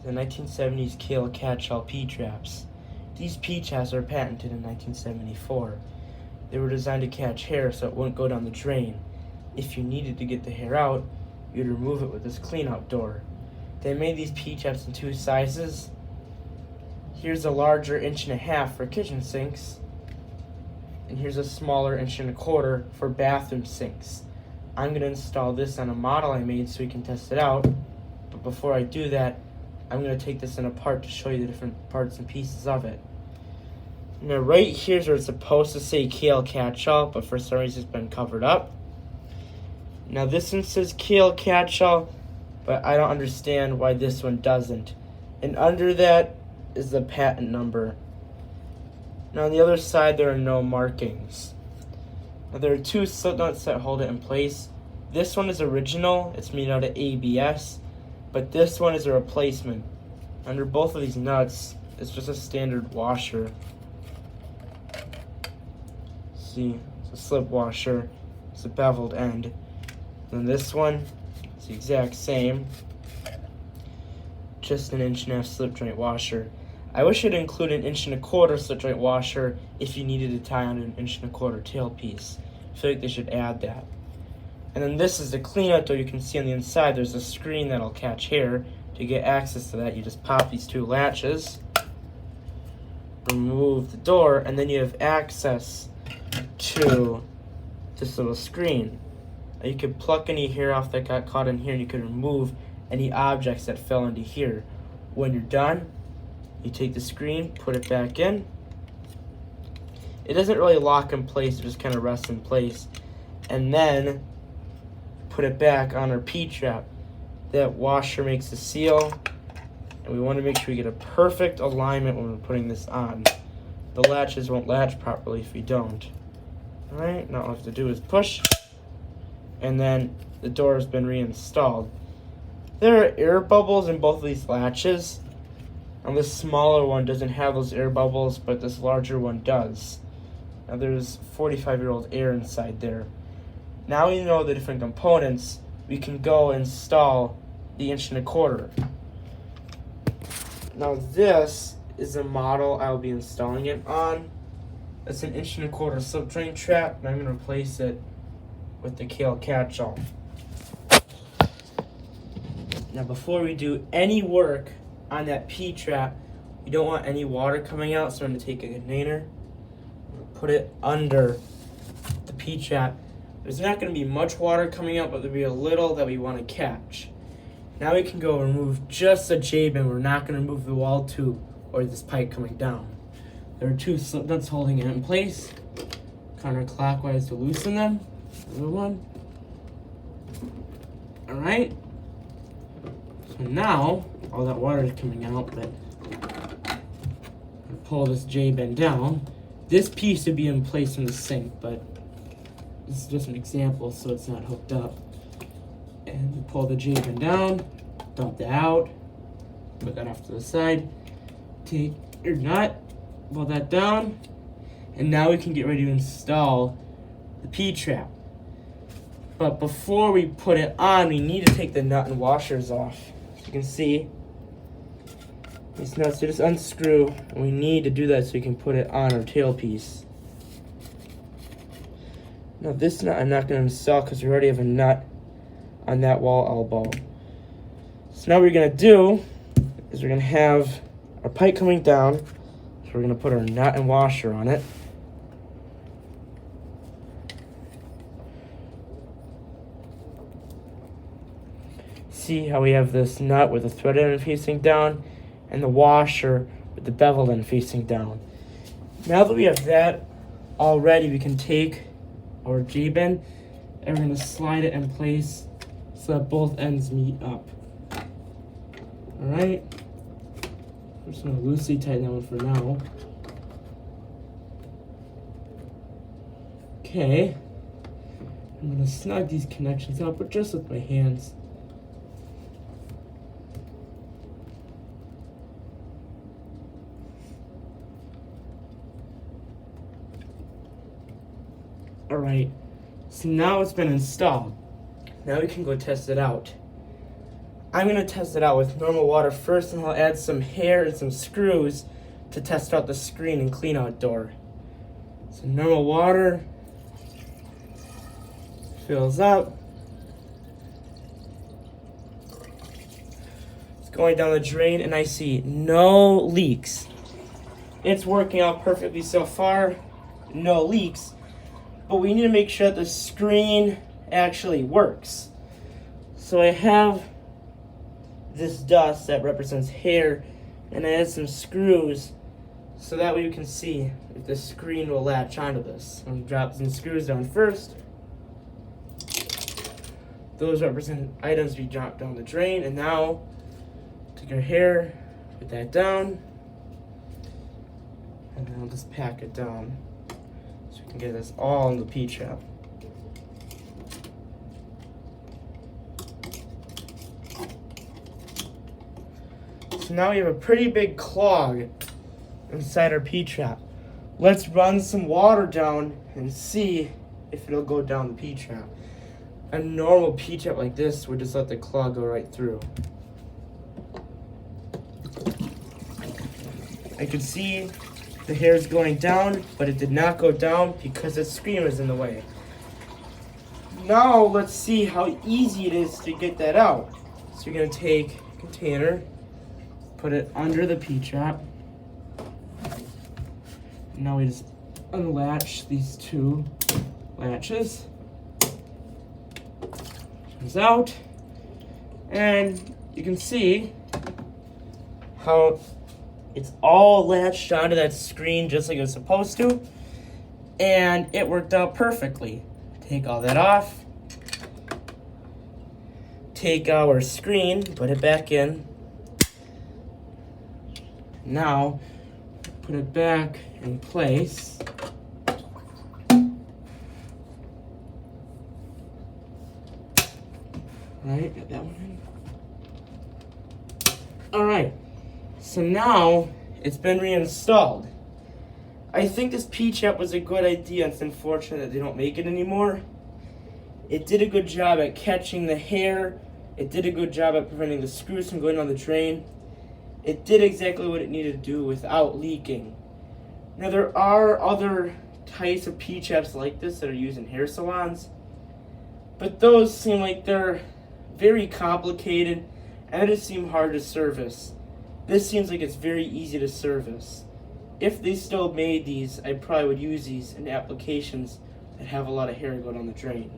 the 1970s Kale Katch-All P-traps. These P-traps were patented in 1974. They were designed to catch hair so it wouldn't go down the drain. If you needed to get the hair out, you'd remove it with this clean-out door. They made these P-traps in two sizes. Here's a larger 1.5" for kitchen sinks, and here's a smaller 1.25" for bathroom sinks. I'm going to install this on a model I made so we can test it out, but before I do that, I'm going to take this apart to show you the different parts and pieces of it. Now right here's where it's supposed to say Kale Katch-All, but for some reason it's been covered up. Now this one says Kale Katch-All, but I don't understand why this one doesn't. And under that is the patent number. Now on the other side there are no markings. Now there are two slip nuts that hold it in place. This one is original, it's made out of ABS, but this one is a replacement. Under both of these nuts, it's just a standard washer. See, it's a slip washer, it's a beveled end. Then this one, it's the exact same, just an 1.5" slip joint washer. I wish it'd include an 1.25" slip joint washer if you needed to tie on an 1.25" tailpiece. I feel like they should add that. And then this is the cleanout door. You can see on the inside there's a screen that'll catch hair. To get access to that, you just pop these two latches, remove the door, and then you have access to this little screen. Now you could pluck any hair off that got caught in here, and you could remove any objects that fell into here. When you're done, you take the screen, put it back in. It doesn't really lock in place, it just kind of rests in place. And then put it back on our P-trap. That washer makes a seal, and we want to make sure we get a perfect alignment when we're putting this on. The latches won't latch properly if we don't. Alright, now all we have to do is push, and then the door has been reinstalled. There are air bubbles in both of these latches. And this smaller one doesn't have those air bubbles, but this larger one does. Now there's 45-year-old air inside there. Now we know the different components, we can go install the 1.25". Now this is the model I'll be installing it on. It's an 1.25" slip joint trap, and I'm going to replace it with the Kale Katch-All. Now before we do any work on that P-trap, we don't want any water coming out, so I'm going to take a container, put it under the P-trap. There's not going to be much water coming out, but there'll be a little that we want to catch. Now we can go remove just the J-bin. We're not going to remove the wall tube or this pipe coming down. There are two slip nuts holding it in place. Counterclockwise to loosen them. Another one. Alright. So now, all that water is coming out, but I'm pull this J-bin down. This piece would be in place in the sink, but this is just an example, so it's not hooked up. And you pull the J-bin down, dump that out, put that off to the side, take your nut, pull that down, and now we can get ready to install the P-trap. But before we put it on, we need to take the nut and washers off. As you can see, these nuts just unscrew, and we need to do that so we can put it on our tailpiece. Now this nut I'm not going to install because we already have a nut on that wall elbow. So now what we're going to do is we're going to have our pipe coming down. So we're going to put our nut and washer on it. See how we have this nut with the threaded end facing down and the washer with the beveled end facing down. Now that we have that all ready, we can take our J-bin and we're going to slide it in place so that both ends meet up. Alright, I'm just going to loosely tighten that one for now. Okay, I'm going to snug these connections up, but just with my hands. Alright, so now it's been installed. Now we can go test it out. I'm going to test it out with normal water first, and I'll add some hair and some screws to test out the screen and clean out door. So normal water fills up. It's going down the drain, and I see no leaks. It's working out perfectly so far, no leaks. But we need to make sure that the screen actually works. So I have this dust that represents hair, and I add some screws so that way you can see if the screen will latch onto this. I'm going to drop some screws down first. Those represent items we drop down the drain, and now take our hair, put that down, and then I'll just pack it down so we can get this all in the P-trap. So now we have a pretty big clog inside our P-trap. Let's run some water down and see if it'll go down the P-trap. A normal P-trap like this would just let the clog go right through. I could see the hair is going down, but it did not go down because the screen was in the way. Now let's see how easy it is to get that out. So you're going to take a container, put it under the P-trap. Now we just unlatch these two latches. Comes out, and you can see how it's all latched onto that screen just like it's supposed to, and it worked out perfectly. Take all that off, take our screen, put it back in. Now put it back in place. Alright, got that one in. Alright, so now it's been reinstalled. I think this P-trap was a good idea. It's unfortunate that they don't make it anymore. It did a good job at catching the hair. It did a good job at preventing the screws from going down the drain. It did exactly what it needed to do without leaking. Now there are other types of P-traps like this that are used in hair salons, but those seem like they're very complicated and they just seem hard to service. This seems like it's very easy to service. If they still made these, I probably would use these in applications that have a lot of hair go down the drain.